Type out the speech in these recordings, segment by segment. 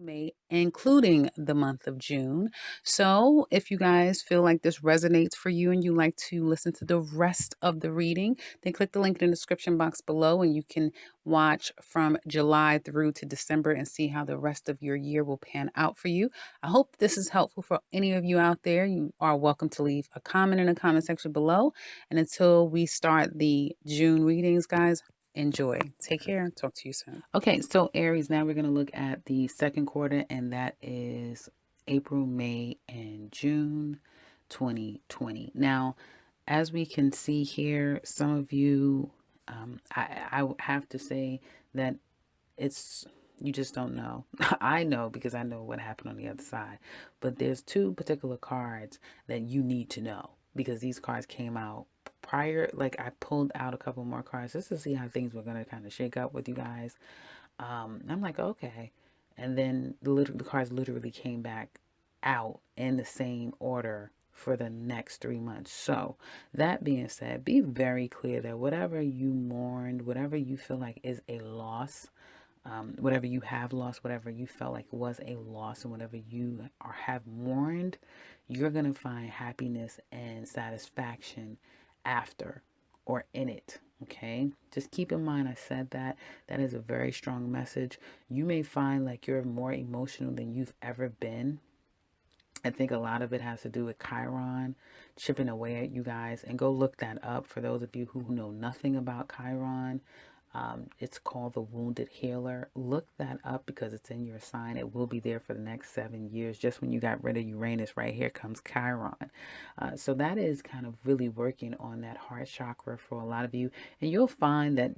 May, including the month of June. So, if you guys feel like this resonates for you and you like to listen to the rest of the reading, then click the link in the description box below and you can watch from July through to December and see how the rest of your year will pan out for you. I hope this is helpful for any of you out there. You are welcome to leave a comment in the comment section below. And until we start the June readings, guys, enjoy. Take care. Talk to you soon. Okay, so Aries, now we're going to look at the second quarter, and that is April, May, and June 2020. Now, as we can see here, some of you, I have to say that it's you just don't know. I know because I know what happened on the other side. But there's two particular cards that you need to know because these cards came out prior. Like I pulled out a couple more cards just to see how things were gonna kind of shake up with you guys. I'm like, okay. And then the cards literally came back out in the same order for the next 3 months. So, that being said, be very clear that whatever you mourned, whatever you feel like is a loss, whatever you have lost, whatever you felt like was a loss, and whatever you have mourned, you're going to find happiness and satisfaction after or in it. Okay, just keep in mind I said that. That is a very strong message. You may find like you're more emotional than you've ever been. I think a lot of it has to do with Chiron chipping away at you guys. And go look that up for those of you who know nothing about Chiron. It's called the Wounded Healer. Look that up because it's in your sign. It will be there for the next 7 years. Just when you got rid of Uranus, right here comes Chiron. So that is kind of really working on that heart chakra for a lot of you. And you'll find that,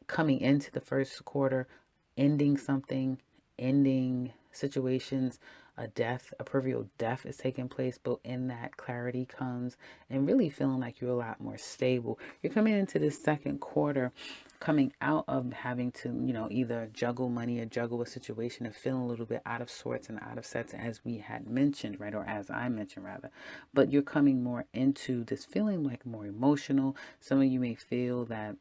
coming into the first quarter, ending something, ending situations, a death, a peripheral death is taking place, but in that clarity comes and really feeling like you're a lot more stable. You're coming into this second quarter, coming out of having to, either juggle money or juggle a situation and feeling a little bit out of sorts and out of sets, as we had mentioned, right? Or as I mentioned, rather. But you're coming more into this feeling like more emotional. Some of you may feel that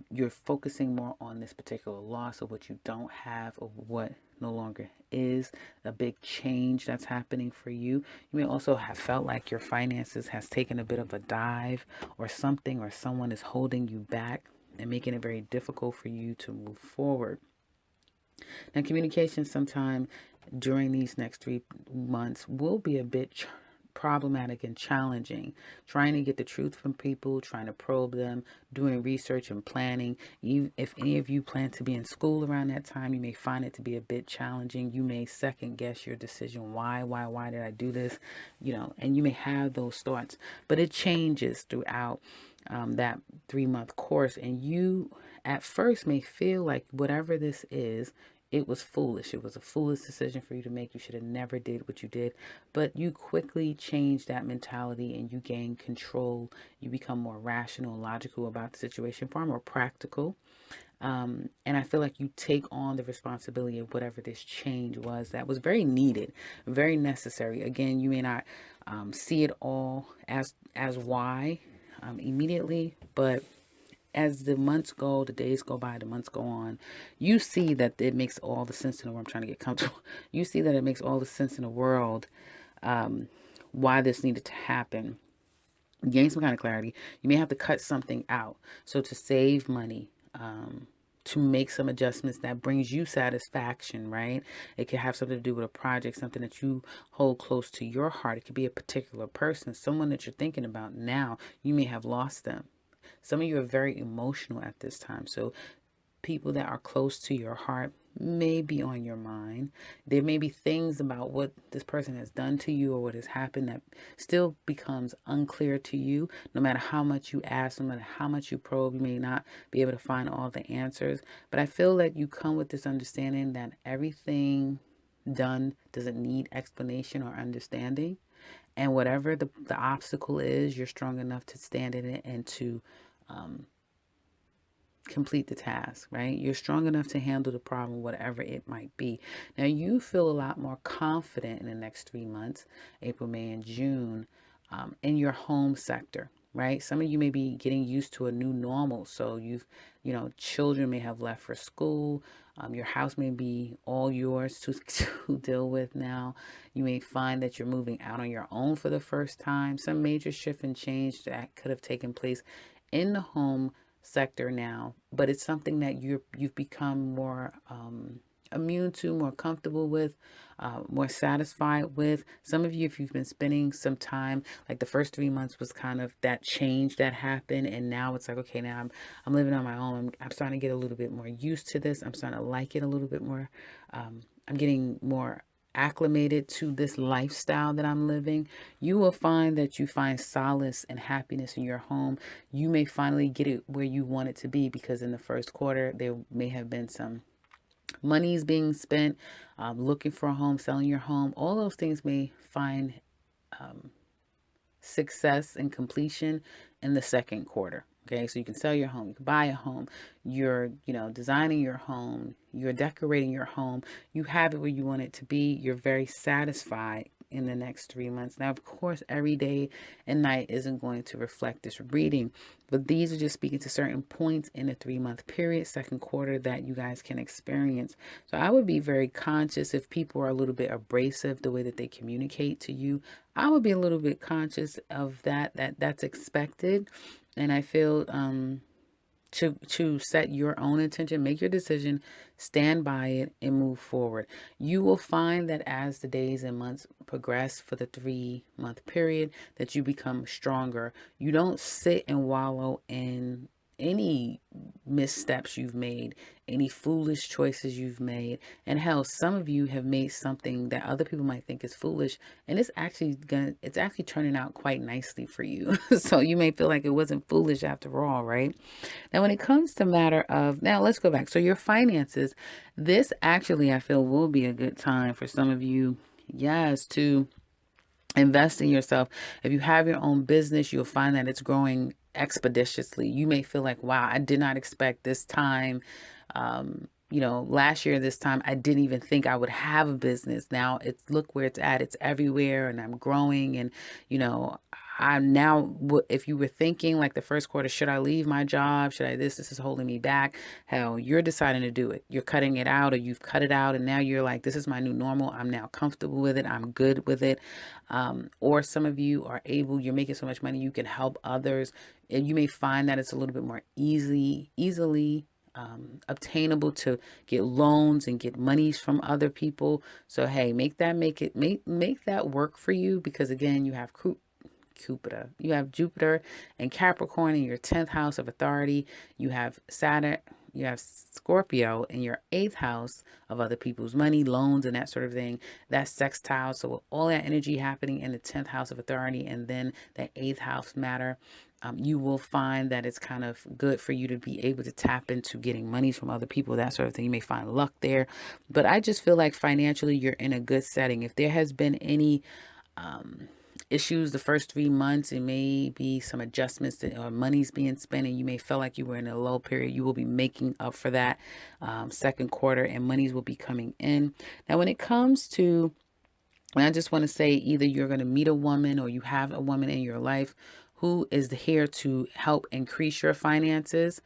you're focusing more on this particular loss of what you don't have, or what no longer is, a big change that's happening for you. You may also have felt like your finances has taken a bit of a dive, or something or someone is holding you back and making it very difficult for you to move forward. Now, communication sometime during these next 3 months will be a bit problematic and challenging. Trying to get the truth from people, trying to probe them, doing research and planning. If any of you plan to be in school around that time, you may find it to be a bit challenging. You may second guess your decision. Why did I do this? And you may have those thoughts, but it changes throughout that 3 month course. And you at first may feel like whatever this is, it was foolish. It was a foolish decision for you to make. You should have never did what you did. But you quickly change that mentality and you gain control. You become more rational and logical about the situation, far more practical. And I feel like you take on the responsibility of whatever this change was that was very needed, very necessary. Again, you may not see it all as why immediately, but as the months go, the days go by, the months go on, you see that it makes all the sense in the world. I'm trying to get comfortable. You see that it makes all the sense in the world why this needed to happen. Gain some kind of clarity. You may have to cut something out. So to save money, to make some adjustments that brings you satisfaction, right? It could have something to do with a project, something that you hold close to your heart. It could be a particular person, someone that you're thinking about now. You may have lost them. Some of you are very emotional at this time. So people that are close to your heart may be on your mind. There may be things about what this person has done to you or what has happened that still becomes unclear to you. No matter how much you ask, no matter how much you probe, you may not be able to find all the answers. But I feel that you come with this understanding that everything done doesn't need explanation or understanding. And whatever the obstacle is, you're strong enough to stand in it and to complete the task, right? You're strong enough to handle the problem, whatever it might be. Now, you feel a lot more confident in the next 3 months, April, May, and June, in your home sector, right? Some of you may be getting used to a new normal. So children may have left for school. Your house may be all yours to, to deal with now. You may find that you're moving out on your own for the first time. Some major shift and change that could have taken place in the home sector now, but it's something that you've become more immune to, more comfortable with, more satisfied with. Some of you, if you've been spending some time, like the first 3 months was kind of that change that happened, and now it's like, okay, now I'm living on my own. I'm starting to get a little bit more used to this. I'm starting to like it a little bit more. I'm getting more acclimated to this lifestyle that I'm living. You will find that you find solace and happiness in your home. You may finally get it where you want it to be, because in the first quarter there may have been some monies being spent, looking for a home, selling your home. All those things may find um, success and completion in the second quarter. Okay, so you can sell your home, you can buy a home, you're, designing your home, you're decorating your home, you have it where you want it to be, you're very satisfied in the next 3 months. Now, of course, every day and night isn't going to reflect this reading, but these are just speaking to certain points in the 3 month period, second quarter, that you guys can experience. So I would be very conscious if people are a little bit abrasive the way that they communicate to you. I would be a little bit conscious of that's expected. And I feel to set your own intention, make your decision, stand by it, and move forward. You will find that as the days and months progress for the 3 month period, that you become stronger. You don't sit and wallow in any missteps you've made, any foolish choices you've made. And hell, some of you have made something that other people might think is foolish, and it's actually turning out quite nicely for you. So you may feel like it wasn't foolish after all, right? Now, when it comes to matter of, now let's go back. So your finances, this actually I feel will be a good time for some of you, yes, to invest in yourself. If you have your own business, you'll find that it's growing expeditiously. You may feel like, wow, I did not expect this time. Last year, this time, I didn't even think I would have a business. Now it's, look where it's at. It's everywhere, and I'm growing. And, I'm now, if you were thinking like the first quarter, should I leave my job? Should I, this is holding me back. Hell, you're deciding to do it. You're cutting it out, or you've cut it out. And now you're like, this is my new normal. I'm now comfortable with it. I'm good with it. Or some of you are you're making so much money, you can help others. And you may find that it's a little bit more easily obtainable to get loans and get monies from other people. So hey, make that work for you, because again, you have Jupiter. You have Jupiter and Capricorn in your 10th house of authority. You have Saturn, you have Scorpio in your 8th house of other people's money, loans, and that sort of thing. That's sextile. So with all that energy happening in the 10th house of authority, and then that 8th house matter, you will find that it's kind of good for you to be able to tap into getting monies from other people, that sort of thing. You may find luck there. But I just feel like financially, you're in a good setting. If there has been any issues the first 3 months, it may be some adjustments or money's being spent, and you may feel like you were in a low period. You will be making up for that second quarter, and monies will be coming in. Now, when it comes to, and I just want to say, either you're going to meet a woman or you have a woman in your life who is here to help increase your finances.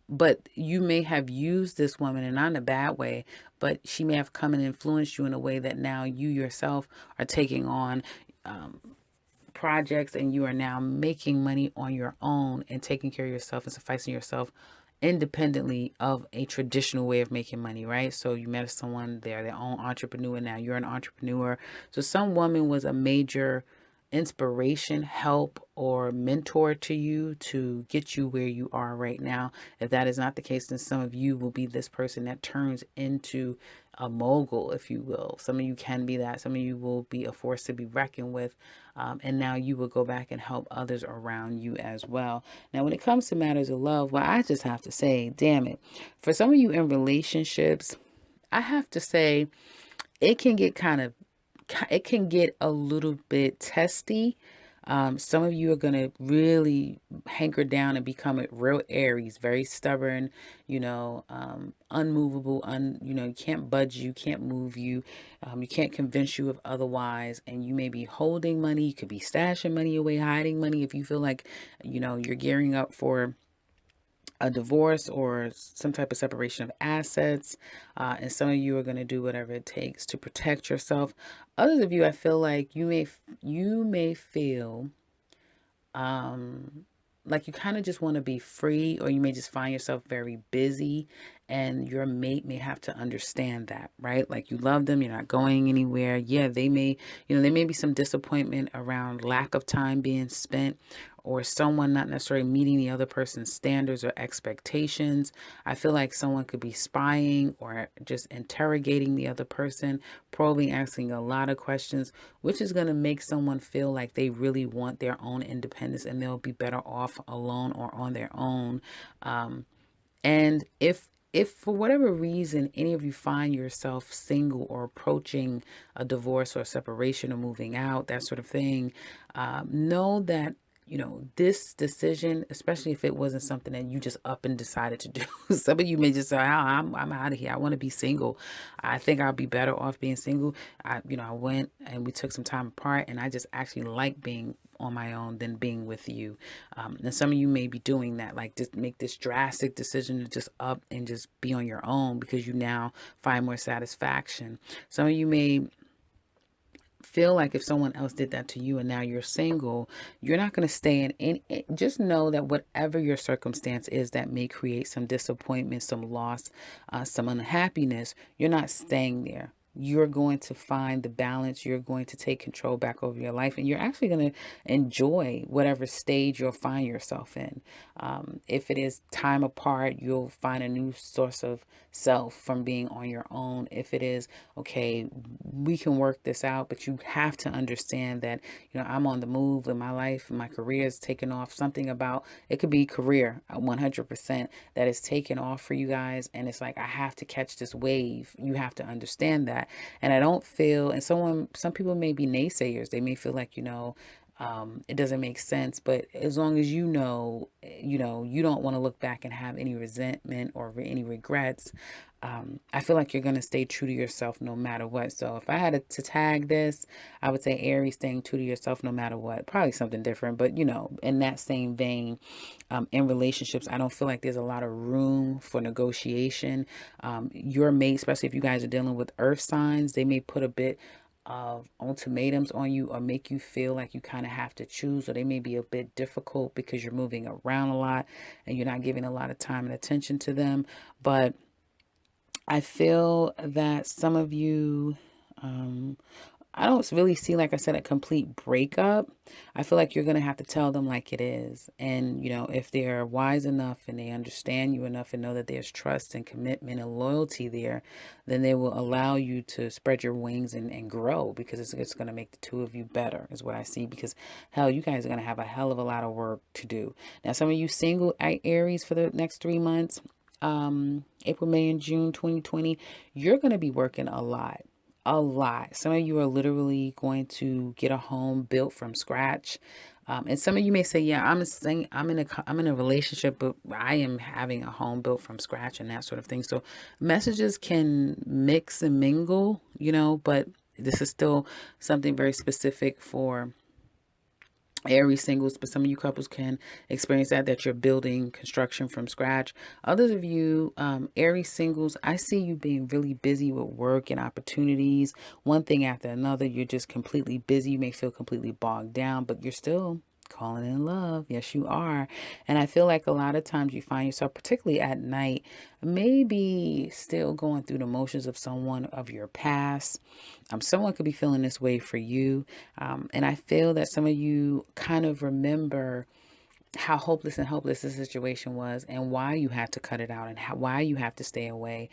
But you may have used this woman, and not in a bad way, but she may have come and influenced you in a way that now you yourself are taking on projects, and you are now making money on your own and taking care of yourself and sufficing yourself independently of a traditional way of making money, right? So you met someone, they're their own entrepreneur, now you're an entrepreneur. So some woman was a major inspiration, help, or mentor to you to get you where you are right now. If that is not the case, then some of you will be this person that turns into a mogul, if you will. Some of you can be that. Some of you will be a force to be reckoned with. And now you will go back and help others around you as well. Now, when it comes to matters of love, well, I just have to say, damn it. For some of you in relationships, I have to say, it can get a little bit testy. Some of you are going to really hanker down and become a real Aries, very stubborn, unmovable, you can't budge you, can't move you, you can't convince you of otherwise. And you may be holding money, you could be stashing money away, hiding money if you feel like, you're gearing up for a divorce or some type of separation of assets. And some of you are going to do whatever it takes to protect yourself. Others of you, I feel like you may feel um, like you kind of just want to be free, or you may just find yourself very busy, and your mate may have to understand that, right? Like you love them, you're not going anywhere. Yeah, they may, there may be some disappointment around lack of time being spent, or someone not necessarily meeting the other person's standards or expectations. I feel like someone could be spying or just interrogating the other person, probing, asking a lot of questions, which is going to make someone feel like they really want their own independence and they'll be better off alone or on their own. And if for whatever reason any of you find yourself single or approaching a divorce or separation or moving out, that sort of thing, know that this decision, especially if it wasn't something that you just up and decided to do. Some of you may just say, I'm out of here. I want to be single. I think I'll be better off being single. I went and we took some time apart, and I just actually like being on my own than being with you. And some of you may be doing that, like just make this drastic decision to just up and just be on your own because you now find more satisfaction. Some of you may feel like if someone else did that to you and now you're single, you're not going to stay in. Just know that whatever your circumstance is that may create some disappointment, some loss, some unhappiness, you're not staying there. You're going to find the balance. You're going to take control back over your life, and you're actually going to enjoy whatever stage you'll find yourself in. If it is time apart, you'll find a new source of self from being on your own. If it is, okay, we can work this out, but you have to understand that, I'm on the move in my life, my career is taking off. Something about it could be career 100% that is taking off for you guys. And it's like, I have to catch this wave. You have to understand that. And I don't feel, and some people may be naysayers. They may feel like, it doesn't make sense, but as long as you don't want to look back and have any resentment or any regrets, I feel like you're going to stay true to yourself no matter what. So if I had to tag this, I would say Aries, staying true to yourself no matter what. Probably something different, but in that same vein, in relationships, I don't feel like there's a lot of room for negotiation. Your mate, especially if you guys are dealing with earth signs, they may put a bit of ultimatums on you or make you feel like you kind of have to choose, or they may be a bit difficult because you're moving around a lot and you're not giving a lot of time and attention to them. But I feel that some of you, I don't really see, like I said, a complete breakup. I feel like you're going to have to tell them like it is. And, if they're wise enough and they understand you enough and know that there's trust and commitment and loyalty there, then they will allow you to spread your wings and grow, because it's going to make the two of you better, is what I see. Because, hell, you guys are going to have a hell of a lot of work to do. Now, some of you single Aries for the next 3 months, April, May, and June 2020, you're going to be working a lot. A lot. Some of you are literally going to get a home built from scratch. And some of you may say, yeah, I'm in a relationship, but I am having a home built from scratch and that sort of thing. So messages can mix and mingle, but this is still something very specific for Aries singles, but some of you couples can experience that you're building construction from scratch. Others of you, Aries singles, I see you being really busy with work and opportunities, one thing after another. You're just completely busy. You may feel completely bogged down, but you're still calling in love. Yes, you are. And I feel like a lot of times you find yourself, particularly at night, maybe still going through the motions of someone of your past. Someone could be feeling this way for you. And I feel that some of you kind of remember how hopeless and helpless the situation was, and why you had to cut it out, and why you have to stay away.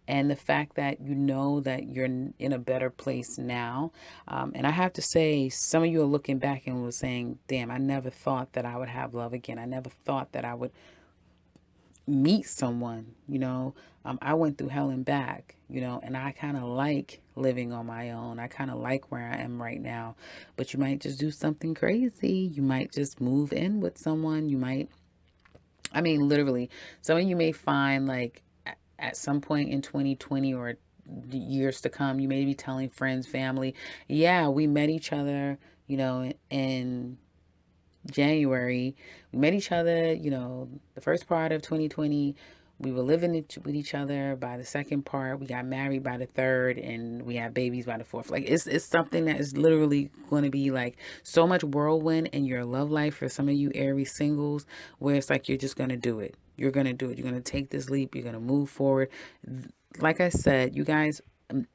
And the fact that that you're in a better place now. And I have to say, some of you are looking back and was saying, damn, I never thought that I would have love again. I never thought that I would meet someone. I went through hell and back, and I kind of like living on my own. I kind of like where I am right now. But you might just do something crazy. You might just move in with someone. Literally, some of you may find, like, at some point in 2020 or years to come, you may be telling friends, family, yeah, we met each other, in January. We met each other, the first part of 2020. We were living with each other by the second part. We got married by the third, and we had babies by the fourth. Like it's something that is literally going to be like so much whirlwind in your love life for some of you Aries singles, where it's like you're just going to do it. You're going to do it. You're going to take this leap. You're going to move forward. Like I said, you guys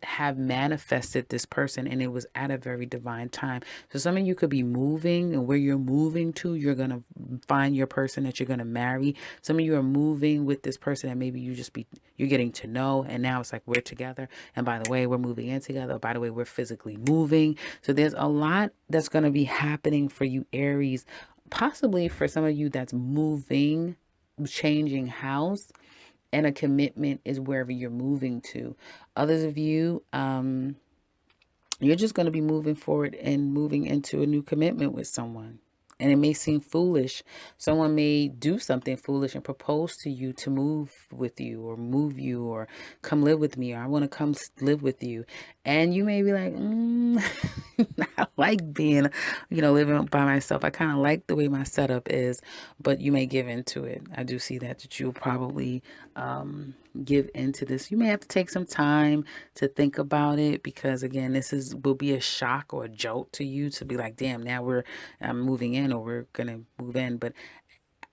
have manifested this person, and it was at a very divine time. So some of you could be moving, and where you're moving to, you're going to find your person that you're going to marry. Some of you are moving with this person that maybe you're getting to know, and now it's like we're together, and by the way, we're moving in together. By the way, we're physically moving. So there's a lot that's going to be happening for you Aries, possibly for some of you that's moving, changing house, and a commitment is wherever you're moving to. Others of you, you're just going to be moving forward and moving into a new commitment with someone. And it may seem foolish. Someone may do something foolish and propose to you to move with you or move you or come live with me, or I want to come live with you. And you may be like, I like being, living by myself. I kind of like the way my setup is, but you may give into it. I do see that you'll probably give into this. You may have to take some time to think about it, because again, will be a shock or a jolt to you to be like, damn, now I'm moving in, or we're gonna move in. But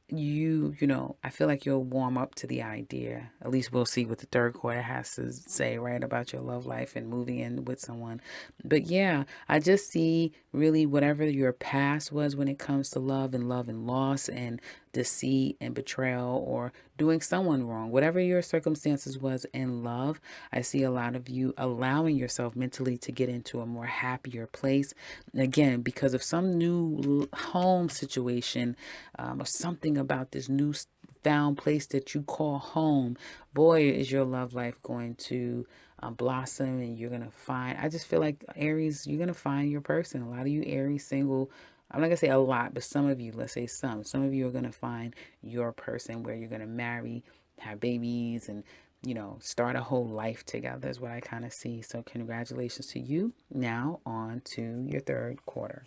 I feel like you'll warm up to the idea. At least we'll see what the third quarter has to say, right, about your love life and moving in with someone. But yeah, I just see really whatever your past was when it comes to love and loss and deceit and betrayal, or doing someone wrong, whatever your circumstances was in love. I see a lot of you allowing yourself mentally to get into a more happier place. Again, because of some new home situation, or something about this new found place that you call home. Boy, is your love life going to blossom, and you're going to find, I just feel like Aries, you're going to find your person. A lot of you Aries single, I'm not going to say a lot, but some of you, let's say some of you are going to find your person where you're going to marry, have babies, and start a whole life together is what I kind of see. So congratulations to you. Now on to your third quarter.